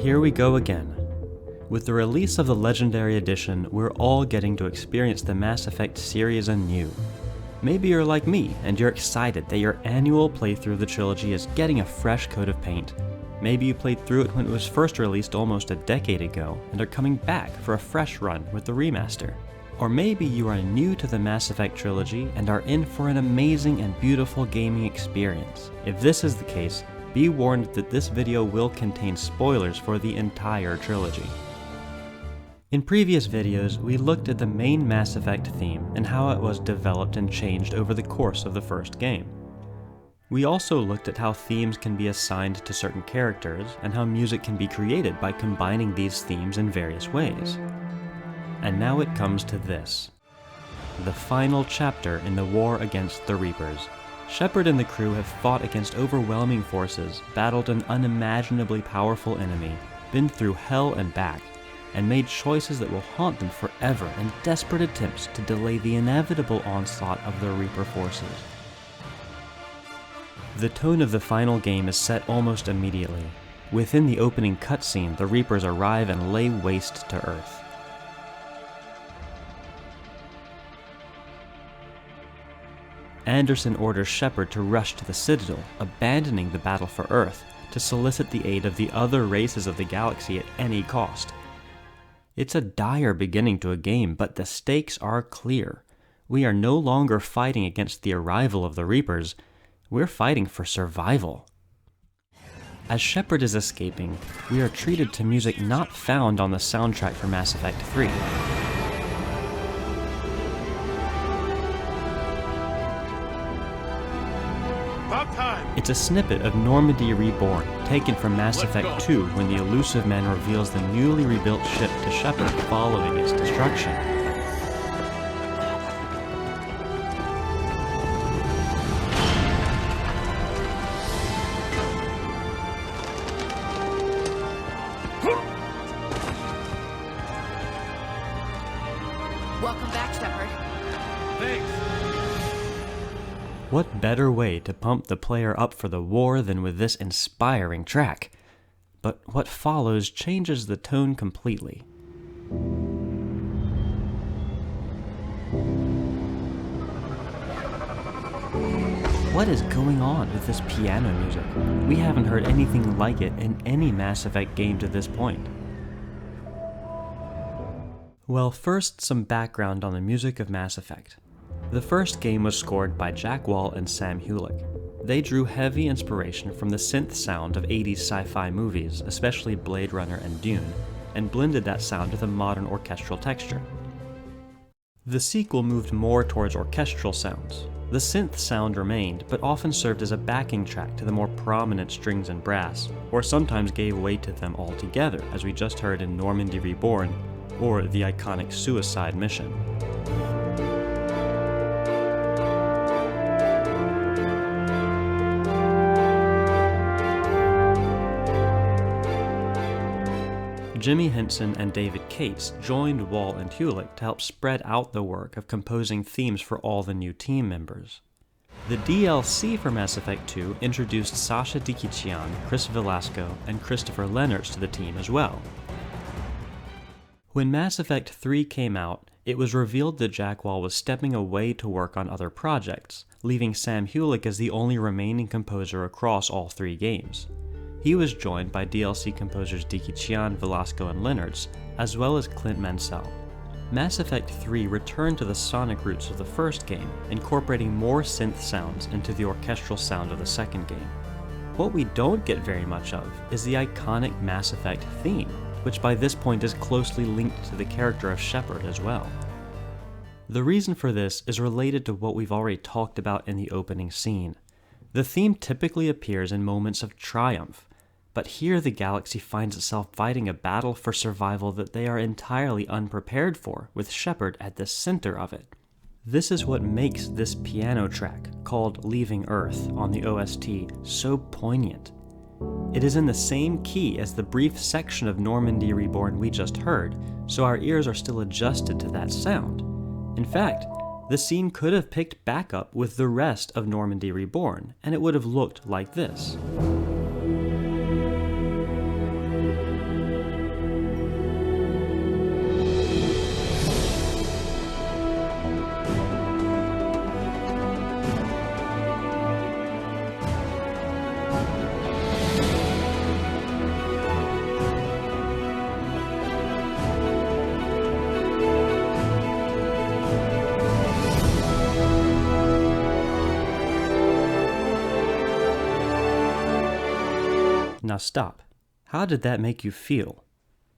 here we go again. With the release of the Legendary Edition, we're all getting to experience the Mass Effect series anew. Maybe you're like me, and you're excited that your annual playthrough of the trilogy is getting a fresh coat of paint. Maybe you played through it when it was first released almost a decade ago, and are coming back for a fresh run with the remaster. Or maybe you are new to the Mass Effect trilogy and are in for an amazing and beautiful gaming experience. If this is the case, be warned that this video will contain spoilers for the entire trilogy. In previous videos, we looked at the main Mass Effect theme and how it was developed and changed over the course of the first game. We also looked at how themes can be assigned to certain characters and how music can be created by combining these themes in various ways. And now it comes to this. The final chapter in the war against the Reapers. Shepard and the crew have fought against overwhelming forces, battled an unimaginably powerful enemy, been through hell and back, and made choices that will haunt them forever in desperate attempts to delay the inevitable onslaught of the Reaper forces. The tone of the final game is set almost immediately. Within the opening cutscene, the Reapers arrive and lay waste to Earth. Anderson orders Shepard to rush to the Citadel, abandoning the battle for Earth, to solicit the aid of the other races of the galaxy at any cost. It's a dire beginning to a game, but the stakes are clear. We are no longer fighting against the arrival of the Reapers, we're fighting for survival. As Shepard is escaping, we are treated to music not found on the soundtrack for Mass Effect 3. It's a snippet of Normandy Reborn, taken from Mass Effect 2 when the Illusive Man reveals the newly rebuilt ship to Shepard following its destruction. Welcome back, Shepard. Thanks. What better way to pump the player up for the war than with this inspiring track? But what follows changes the tone completely. What is going on with this piano music? We haven't heard anything like it in any Mass Effect game to this point. Well, first some background on the music of Mass Effect. The first game was scored by Jack Wall and Sam Hulick. They drew heavy inspiration from the synth sound of 80s sci-fi movies, especially Blade Runner and Dune, and blended that sound with a modern orchestral texture. The sequel moved more towards orchestral sounds. The synth sound remained, but often served as a backing track to the more prominent strings and brass, or sometimes gave way to them altogether, as we just heard in Normandy Reborn, or the iconic Suicide Mission. Jimmy Henson and David Cates joined Wall and Hulick to help spread out the work of composing themes for all the new team members. The DLC for Mass Effect 2 introduced Sasha Dikichian, Chris Velasco, and Christopher Lennertz to the team as well. When Mass Effect 3 came out, it was revealed that Jack Wall was stepping away to work on other projects, leaving Sam Hulick as the only remaining composer across all three games. He was joined by DLC composers Dikichian, Velasco, and Lennertz, as well as Clint Mansell. Mass Effect 3 returned to the sonic roots of the first game, incorporating more synth sounds into the orchestral sound of the second game. What we don't get very much of is the iconic Mass Effect theme, which by this point is closely linked to the character of Shepard as well. The reason for this is related to what we've already talked about in the opening scene. The theme typically appears in moments of triumph, but here the galaxy finds itself fighting a battle for survival that they are entirely unprepared for, with Shepard at the center of it. This is what makes this piano track, called Leaving Earth on the OST, so poignant. It is in the same key as the brief section of Normandy Reborn we just heard, so our ears are still adjusted to that sound. In fact, the scene could have picked back up with the rest of Normandy Reborn, and it would have looked like this. Now stop. How did that make you feel?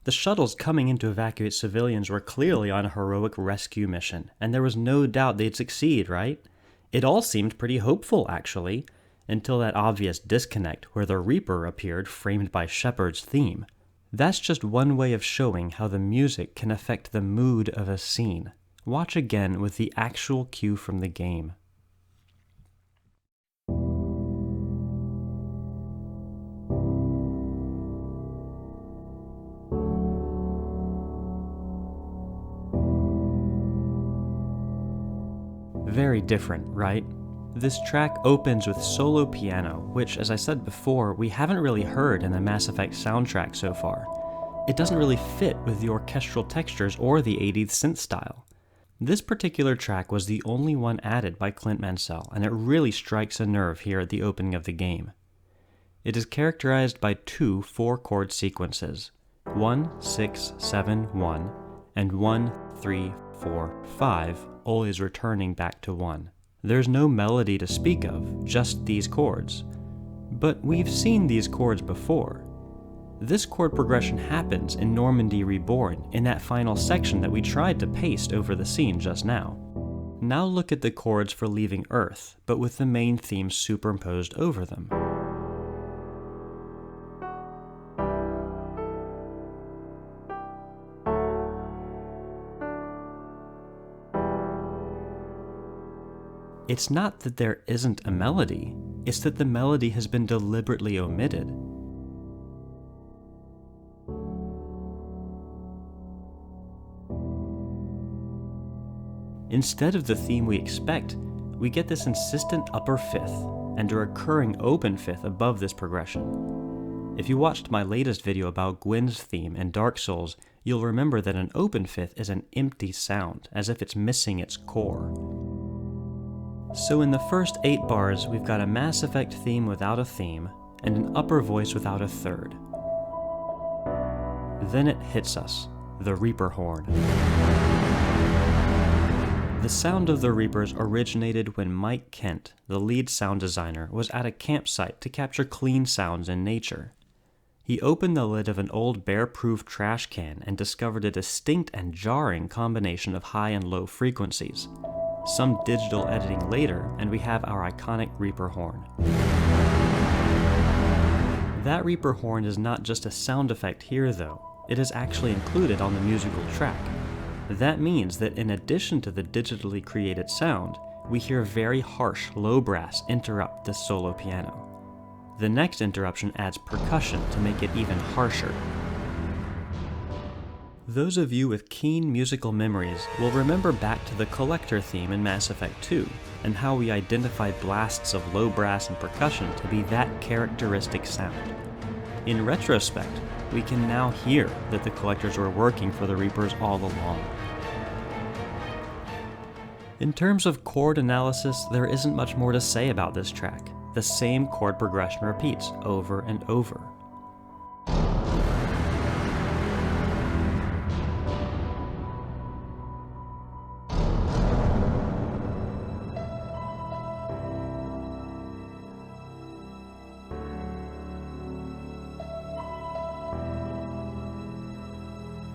The shuttles coming in to evacuate civilians were clearly on a heroic rescue mission, and there was no doubt they'd succeed, right? It all seemed pretty hopeful, actually, until that obvious disconnect where the Reaper appeared framed by Shepard's theme. That's just one way of showing how the music can affect the mood of a scene. Watch again with the actual cue from the game. Very different, right? This track opens with solo piano, which, as I said before, we haven't really heard in the Mass Effect soundtrack so far. It doesn't really fit with the orchestral textures or the 80s synth style. This particular track was the only one added by Clint Mansell, and it really strikes a nerve here at the opening of the game. It is characterized by two 4-chord sequences, 1-6-7-1 and 1-3-4-5, always returning back to 1. There's no melody to speak of, just these chords. But we've seen these chords before. This chord progression happens in Normandy Reborn, in that final section that we tried to paste over the scene just now. Now look at the chords for leaving Earth, but with the main theme superimposed over them. It's not that there isn't a melody, it's that the melody has been deliberately omitted. Instead of the theme we expect, we get this insistent upper fifth, and a recurring open fifth above this progression. If you watched my latest video about Gwyn's theme in Dark Souls, you'll remember that an open fifth is an empty sound, as if it's missing its core. So in the first 8 bars, we've got a Mass Effect theme without a theme, and an upper voice without a third. Then it hits us, the Reaper horn. The sound of the Reapers originated when Mike Kent, the lead sound designer, was at a campsite to capture clean sounds in nature. He opened the lid of an old bear-proof trash can and discovered a distinct and jarring combination of high and low frequencies. Some digital editing later, and we have our iconic Reaper horn. That Reaper horn is not just a sound effect here though, it is actually included on the musical track. That means that in addition to the digitally created sound, we hear very harsh low brass interrupt this solo piano. The next interruption adds percussion to make it even harsher. Those of you with keen musical memories will remember back to the Collector theme in Mass Effect 2, and how we identified blasts of low brass and percussion to be that characteristic sound. In retrospect, we can now hear that the Collectors were working for the Reapers all along. In terms of chord analysis, there isn't much more to say about this track. The same chord progression repeats over and over.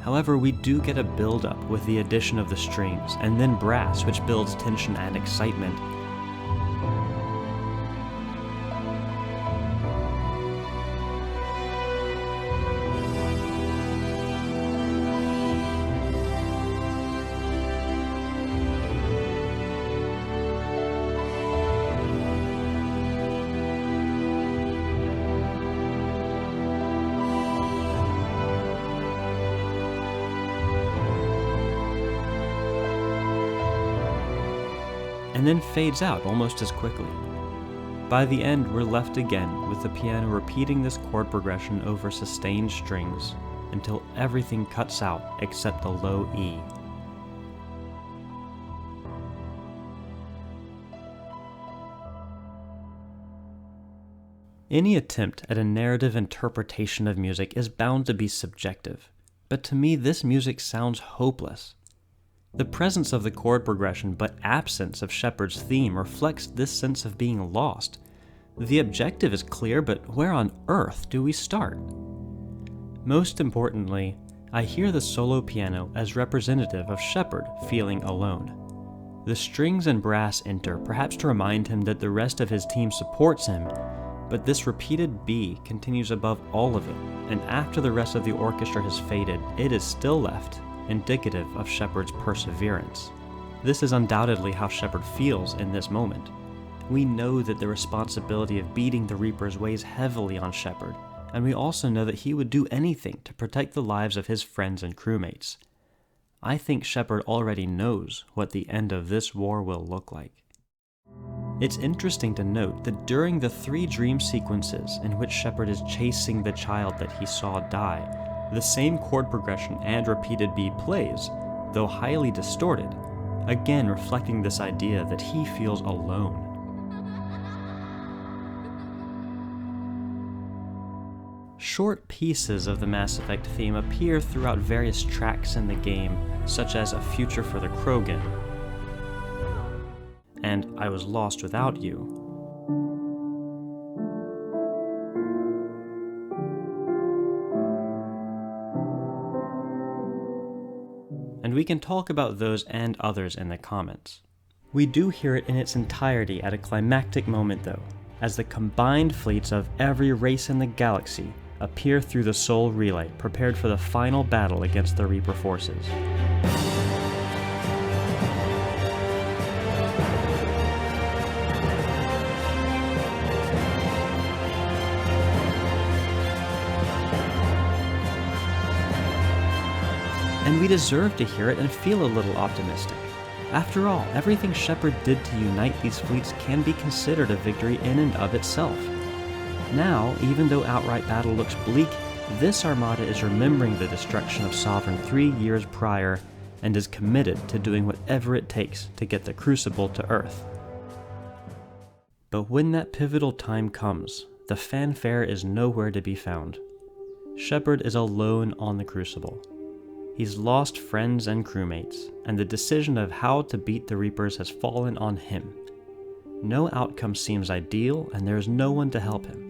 However, we do get a build-up with the addition of the strings, and then brass, which builds tension and excitement. And then fades out almost as quickly. By the end, we're left again with the piano repeating this chord progression over sustained strings until everything cuts out except the low E. Any attempt at a narrative interpretation of music is bound to be subjective, but to me this music sounds hopeless. The presence of the chord progression but absence of Shepard's theme reflects this sense of being lost. The objective is clear, but where on earth do we start? Most importantly, I hear the solo piano as representative of Shepard feeling alone. The strings and brass enter, perhaps to remind him that the rest of his team supports him, but this repeated B continues above all of it, and after the rest of the orchestra has faded, it is still left, indicative of Shepard's perseverance. This is undoubtedly how Shepard feels in this moment. We know that the responsibility of beating the Reapers weighs heavily on Shepard, and we also know that he would do anything to protect the lives of his friends and crewmates. I think Shepard already knows what the end of this war will look like. It's interesting to note that during the 3 dream sequences in which Shepard is chasing the child that he saw die, the same chord progression and repeated B plays, though highly distorted, again reflecting this idea that he feels alone. Short pieces of the Mass Effect theme appear throughout various tracks in the game, such as A Future for the Krogan and I Was Lost Without You. And we can talk about those and others in the comments. We do hear it in its entirety at a climactic moment though, as the combined fleets of every race in the galaxy appear through the Sol Relay, prepared for the final battle against the Reaper forces. And we deserve to hear it and feel a little optimistic. After all, everything Shepard did to unite these fleets can be considered a victory in and of itself. Now, even though outright battle looks bleak, this armada is remembering the destruction of Sovereign 3 years prior and is committed to doing whatever it takes to get the Crucible to Earth. But when that pivotal time comes, the fanfare is nowhere to be found. Shepard is alone on the Crucible. He's lost friends and crewmates, and the decision of how to beat the Reapers has fallen on him. No outcome seems ideal, and there is no one to help him.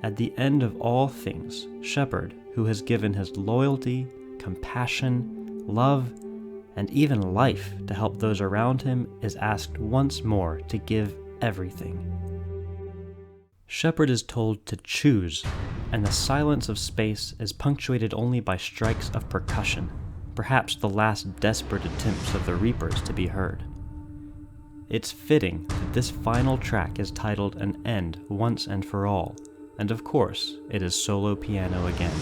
At the end of all things, Shepard, who has given his loyalty, compassion, love, and even life to help those around him, is asked once more to give everything. Shepard is told to choose, and the silence of space is punctuated only by strikes of percussion, perhaps the last desperate attempts of the Reapers to be heard. It's fitting that this final track is titled An End Once and For All, and of course, it is solo piano again.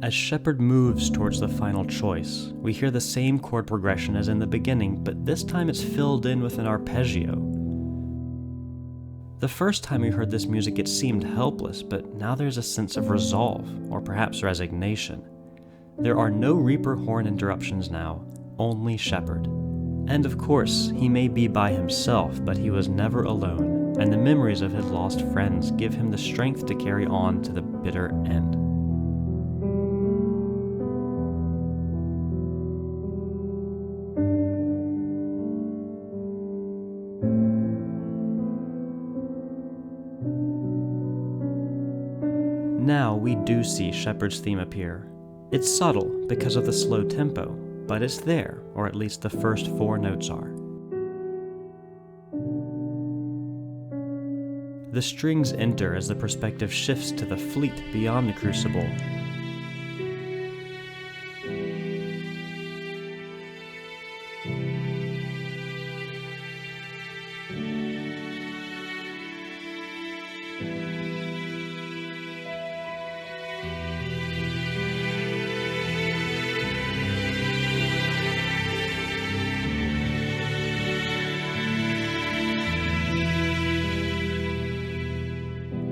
As Shepard moves towards the final choice, we hear the same chord progression as in the beginning, but this time it's filled in with an arpeggio. The first time we heard this music it seemed helpless, but now there's a sense of resolve, or perhaps resignation. There are no Reaper horn interruptions now, only Shepard. And of course, he may be by himself, but he was never alone, and the memories of his lost friends give him the strength to carry on to the bitter end. Now we do see Shepard's theme appear. It's subtle because of the slow tempo, but it's there, or at least the first 4 notes are. The strings enter as the perspective shifts to the fleet beyond the Crucible.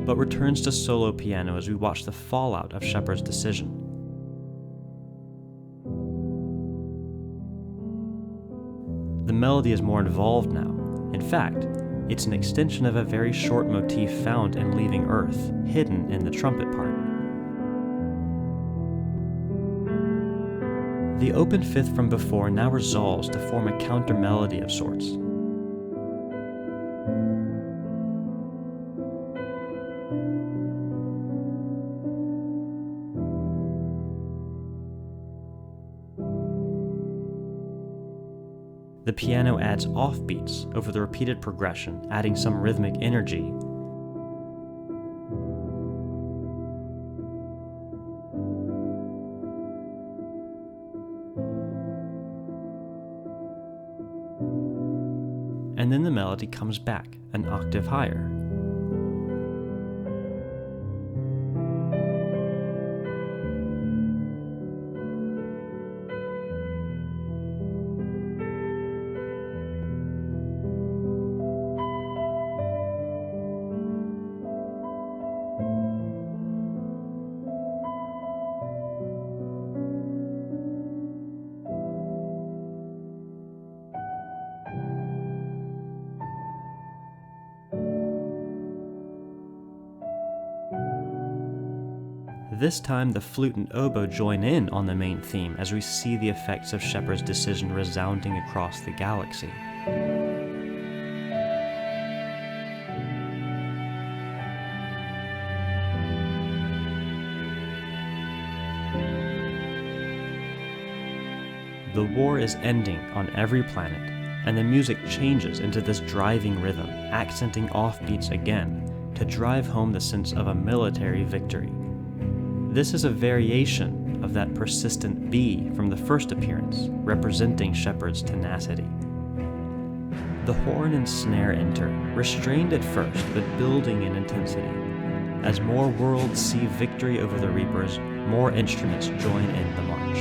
But returns to solo piano as we watch the fallout of Shepard's decision. The melody is more involved now. In fact, it's an extension of a very short motif found in Leaving Earth, hidden in the trumpet part. The open fifth from before now resolves to form a counter melody of sorts. The piano adds offbeats over the repeated progression, adding some rhythmic energy. And then the melody comes back an octave higher. This time the flute and oboe join in on the main theme as we see the effects of Shepard's decision resounding across the galaxy. The war is ending on every planet, and the music changes into this driving rhythm, accenting offbeats again to drive home the sense of a military victory. This is a variation of that persistent B from the first appearance, representing Shepard's tenacity. The horn and snare enter, restrained at first, but building in intensity. As more worlds see victory over the Reapers, more instruments join in the march.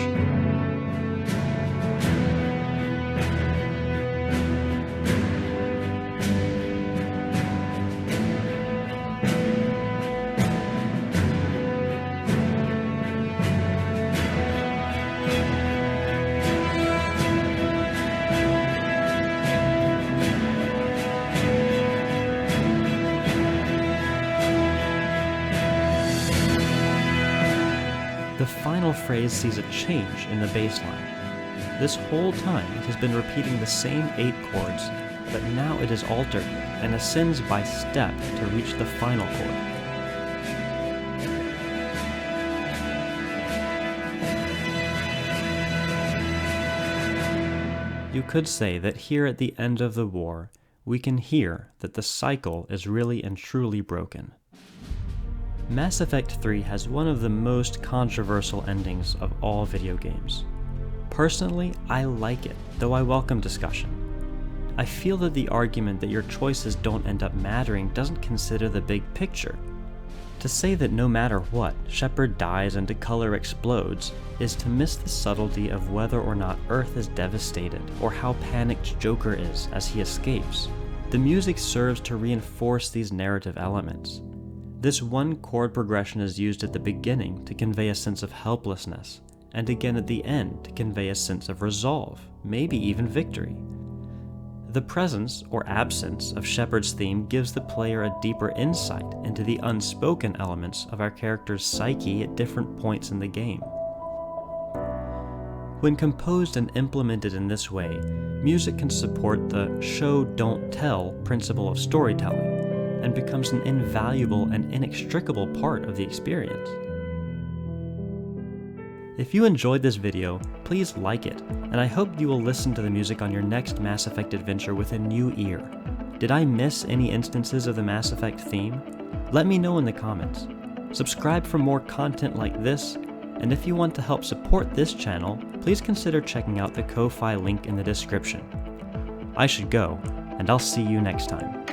The final phrase sees a change in the bass line. This whole time it has been repeating the same 8 chords, but now it is altered and ascends by step to reach the final chord. You could say that here at the end of the war, we can hear that the cycle is really and truly broken. Mass Effect 3 has one of the most controversial endings of all video games. Personally, I like it, though I welcome discussion. I feel that the argument that your choices don't end up mattering doesn't consider the big picture. To say that no matter what, Shepard dies and Decolor explodes is to miss the subtlety of whether or not Earth is devastated, or how panicked Joker is as he escapes. The music serves to reinforce these narrative elements. This one chord progression is used at the beginning to convey a sense of helplessness, and again at the end to convey a sense of resolve, maybe even victory. The presence or absence of Shepard's theme gives the player a deeper insight into the unspoken elements of our character's psyche at different points in the game. When composed and implemented in this way, music can support the show-don't-tell principle of storytelling, and becomes an invaluable and inextricable part of the experience. If you enjoyed this video, please like it, and I hope you will listen to the music on your next Mass Effect adventure with a new ear. Did I miss any instances of the Mass Effect theme? Let me know in the comments. Subscribe for more content like this, and if you want to help support this channel, please consider checking out the Ko-Fi link in the description. I should go, and I'll see you next time.